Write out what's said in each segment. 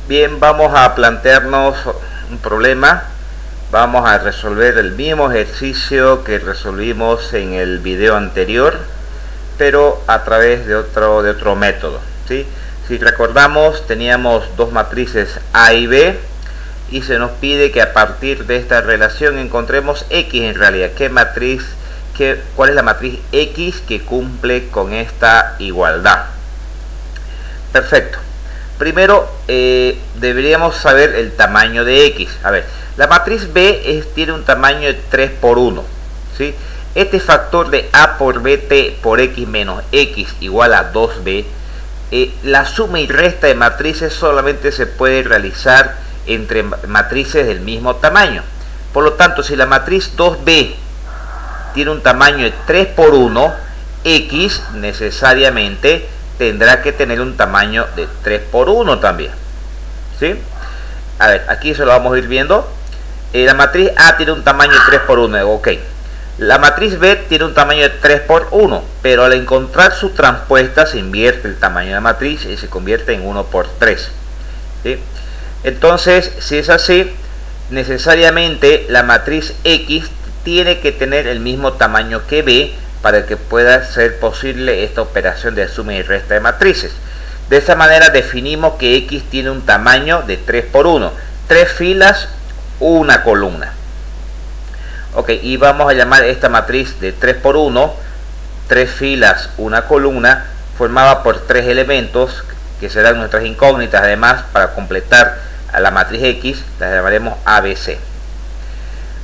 Bien, vamos a plantearnos un problema. Vamos a resolver el mismo ejercicio que resolvimos en el video anterior, pero a través de otro método, ¿sí? Si recordamos, teníamos dos matrices A y B y se nos pide que a partir de esta relación encontremos X en realidad. ¿Cuál es la matriz X que cumple con esta igualdad? Perfecto. Primero deberíamos saber el tamaño de X. A ver, la matriz B tiene un tamaño de 3 por 1, ¿sí? Este factor de A por BT por X menos X igual a 2B, la suma y resta de matrices solamente se puede realizar entre matrices del mismo tamaño. Por lo tanto, si la matriz 2B tiene un tamaño de 3 por 1, X necesariamente tendrá que tener un tamaño de 3 por 1 también, ¿sí? A ver, aquí se lo vamos a ir viendo. La matriz A tiene un tamaño de 3 por 1, ok. La matriz B tiene un tamaño de 3 por 1, pero al encontrar su transpuesta se invierte el tamaño de la matriz y se convierte en 1 por 3, ¿sí? Entonces, si es así, necesariamente la matriz X tiene que tener el mismo tamaño que B para que pueda ser posible esta operación de suma y resta de matrices. De esa manera definimos que X tiene un tamaño de 3 por 1, 3 filas, una columna. Ok, y vamos a llamar esta matriz de 3 por 1, 3 filas, una columna, formada por 3 elementos que serán nuestras incógnitas. Además, para completar a la matriz X, las llamaremos ABC.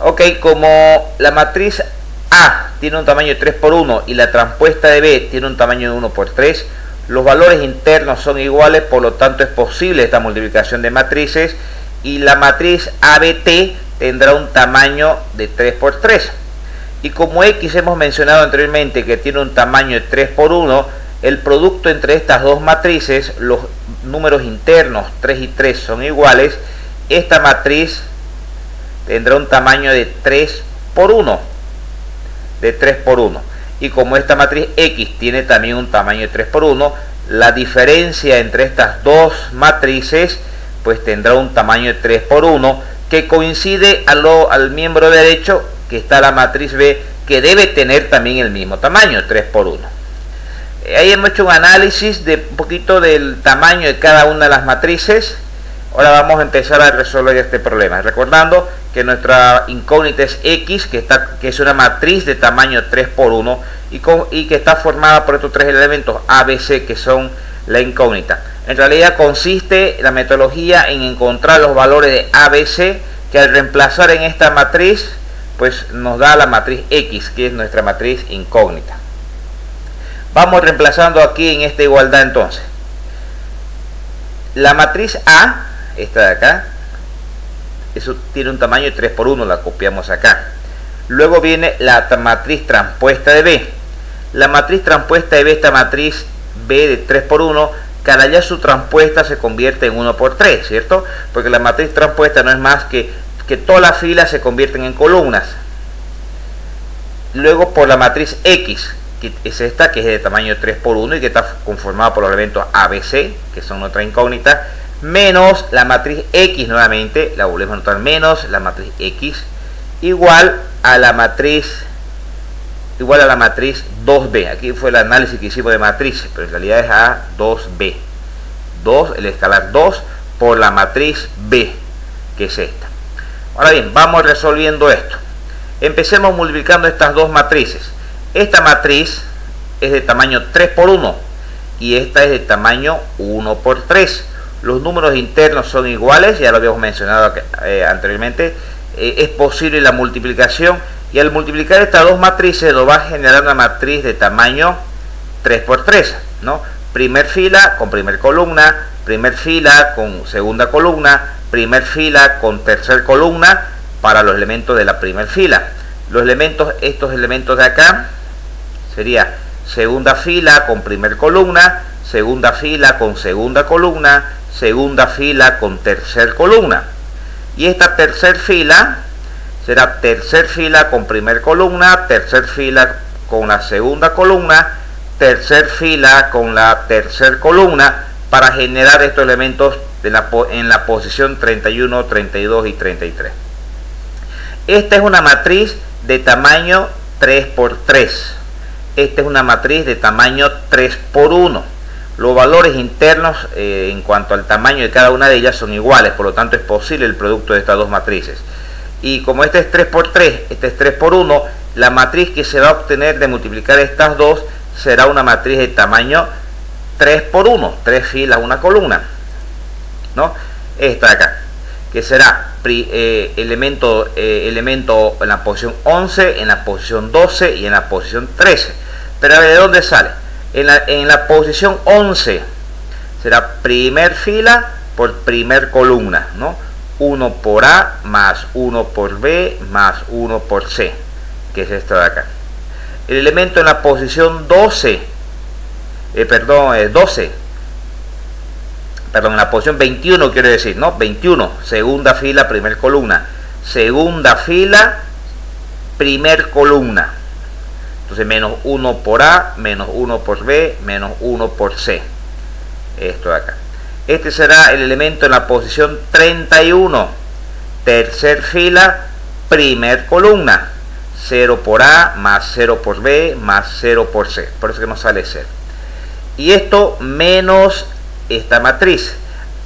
Ok, como la matriz A tiene un tamaño de 3 por 1 y la transpuesta de B tiene un tamaño de 1 por 3, los valores internos son iguales, por lo tanto es posible esta multiplicación de matrices y la matriz ABT tendrá un tamaño de 3 por 3. Y como X hemos mencionado anteriormente que tiene un tamaño de 3 por 1, el producto entre estas dos matrices, los números internos 3 y 3 son iguales, esta matriz tendrá un tamaño de 3 por 1. De 3 por 1. Y como esta matriz X tiene también un tamaño de 3 por 1, la diferencia entre estas dos matrices pues tendrá un tamaño de 3 por 1 que coincide al miembro derecho que está la matriz B, que debe tener también el mismo tamaño, 3 por 1. Ahí hemos hecho un análisis de un poquito del tamaño de cada una de las matrices. Ahora vamos a empezar a resolver este problema, recordando que nuestra incógnita es X, que es una matriz de tamaño 3 por 1 y que está formada por estos tres elementos A, B, C, que son la incógnita. En realidad consiste la metodología en encontrar los valores de A, B, C, que al reemplazar en esta matriz pues nos da la matriz X, que es nuestra matriz incógnita. Vamos reemplazando aquí en esta igualdad entonces. La matriz A, esta de acá, eso tiene un tamaño de 3 por 1, la copiamos acá. Luego viene la matriz transpuesta de B. La matriz transpuesta de B, esta matriz B de 3 por 1, cada ya su transpuesta se convierte en 1 por 3, ¿cierto? Porque la matriz transpuesta no es más que todas las filas se convierten en columnas. Luego por la matriz X, que es esta, que es de tamaño 3 por 1 y que está conformada por los elementos ABC, que son nuestra incógnita, menos la matriz X nuevamente, la volvemos a anotar, menos la matriz X, igual a la matriz 2B. Aquí fue el análisis que hicimos de matrices, pero en realidad es a 2B. 2, el escalar 2 por la matriz B, que es esta. Ahora bien, vamos resolviendo esto. Empecemos multiplicando estas dos matrices. Esta matriz es de tamaño 3 por 1 y esta es de tamaño 1 por 3. Los números internos son iguales, ya lo habíamos mencionado anteriormente. Es posible la multiplicación y al multiplicar estas dos matrices nos va a generar una matriz de tamaño 3 por 3, ¿no? Primer fila con primer columna, primer fila con segunda columna, primer fila con tercer columna para los elementos de la primer fila. Estos elementos de acá sería segunda fila con primer columna, segunda fila con segunda columna, segunda fila con tercer columna. Y esta tercer fila será tercer fila con primer columna, tercer fila con la segunda columna, tercer fila con la tercer columna, para generar estos elementos en la posición 31, 32 y 33. Esta es una matriz de tamaño 3×3. Esta es una matriz de tamaño 3×1. Los valores internos en cuanto al tamaño de cada una de ellas son iguales, por lo tanto es posible el producto de estas dos matrices. Y como este es 3×3, este es 3×1, la matriz que se va a obtener de multiplicar estas dos será una matriz de tamaño 3×1, 3 filas, una columna, ¿no? Esta de acá, que será elemento en la posición 11, en la posición 12 y en la posición 13. Pero a ver, ¿de dónde sale? En la posición 11 será primer fila por primer columna, ¿no? 1 por A más 1 por B más 1 por C, que es esta de acá. El elemento en la posición 12, en la posición 21 quiero decir, ¿no? 21, segunda fila, primer columna. Segunda fila, primer columna. Entonces menos 1 por A, menos 1 por B, menos 1 por C. Esto de acá. Este será el elemento en la posición 31. Tercer fila, primer columna. 0 por A, más 0 por B, más 0 por C. Por eso que nos sale 0. Y esto menos esta matriz.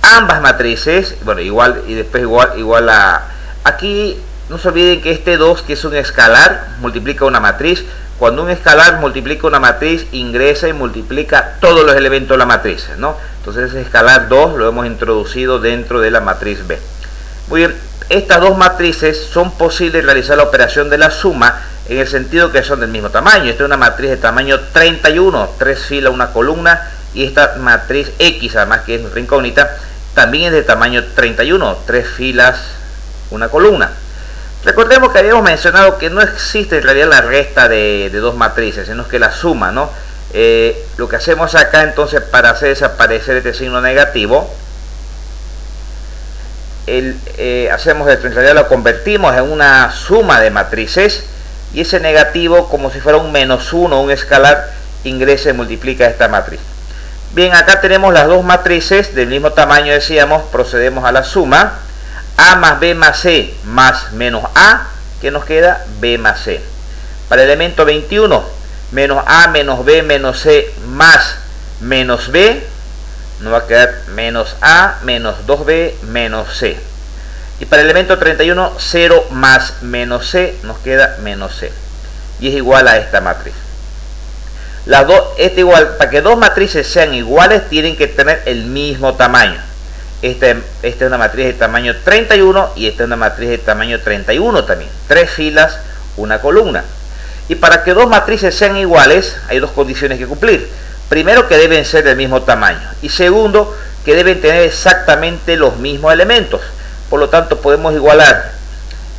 Ambas matrices, bueno, igual y después igual a... Aquí no se olviden que este 2, que es un escalar, multiplica una matriz. Cuando un escalar multiplica una matriz, ingresa y multiplica todos los elementos de la matriz, ¿no? Entonces ese escalar 2 lo hemos introducido dentro de la matriz B. Muy bien, estas dos matrices son posibles realizar la operación de la suma en el sentido que son del mismo tamaño. Esta es una matriz de tamaño 31, 3 filas, una columna, y esta matriz X, además que es nuestra incógnita, también es de tamaño 31, 3 filas, una columna. Recordemos que habíamos mencionado que no existe en realidad la resta de dos matrices, sino que la suma, ¿no? Lo que hacemos acá entonces para hacer desaparecer este signo negativo, hacemos esto, en realidad lo convertimos en una suma de matrices, y ese negativo, como si fuera un menos 1, un escalar, ingresa y multiplica esta matriz. Bien, acá tenemos las dos matrices del mismo tamaño, decíamos, procedemos a la suma. A más B más C más menos A, que nos queda B más C. Para el elemento 21, menos A menos B menos C más menos B, nos va a quedar menos A menos 2B menos C. Y para el elemento 31, 0 más menos C, nos queda menos C. Y es igual a esta matriz. Para que dos matrices sean iguales, tienen que tener el mismo tamaño. Esta es una matriz de tamaño 31 y esta es una matriz de tamaño 31 también. 3 filas, una columna. Y para que dos matrices sean iguales, hay dos condiciones que cumplir. Primero, que deben ser del mismo tamaño. Y segundo, que deben tener exactamente los mismos elementos. Por lo tanto, podemos igualar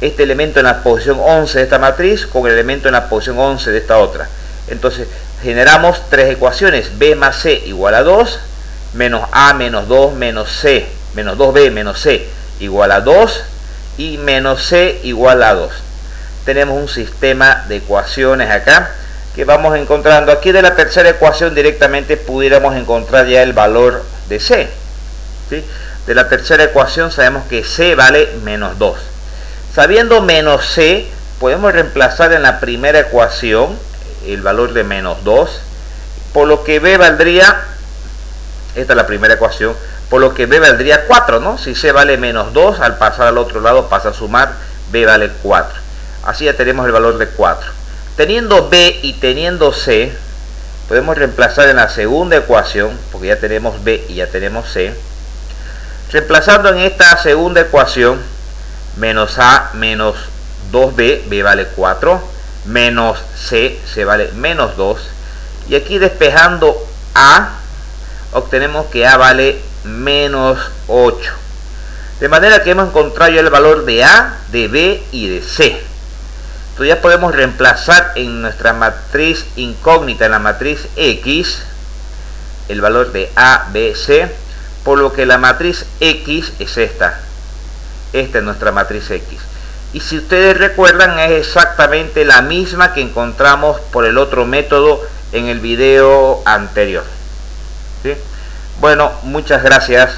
este elemento en la posición 11 de esta matriz con el elemento en la posición 11 de esta otra. Entonces, generamos tres ecuaciones. B más C igual a 2. Menos A menos 2 menos C, menos 2B menos C igual a 2, y menos C igual a 2. Tenemos un sistema de ecuaciones acá que vamos encontrando. Aquí de la tercera ecuación directamente pudiéramos encontrar ya el valor de C, ¿sí? De la tercera ecuación sabemos que C vale menos 2. Sabiendo menos C, podemos reemplazar en la primera ecuación el valor de menos 2, por lo que B valdría... Esta es la primera ecuación, por lo que B valdría 4, ¿no? Si C vale menos 2, al pasar al otro lado pasa a sumar, B vale 4. Así ya tenemos el valor de 4. Teniendo B y teniendo C, podemos reemplazar en la segunda ecuación, porque ya tenemos B y ya tenemos C. Reemplazando en esta segunda ecuación, menos A menos 2B, B vale 4, menos C, C vale menos 2. Y aquí despejando A, obtenemos que A vale menos 8. De manera que hemos encontrado ya el valor de A, de B y de C. Entonces ya podemos reemplazar en nuestra matriz incógnita, en la matriz X, el valor de A, B, C, por lo que la matriz X es esta. Esta es nuestra matriz X. Y si ustedes recuerdan, es exactamente la misma que encontramos por el otro método en el video anterior. ¿Sí? Bueno, muchas gracias.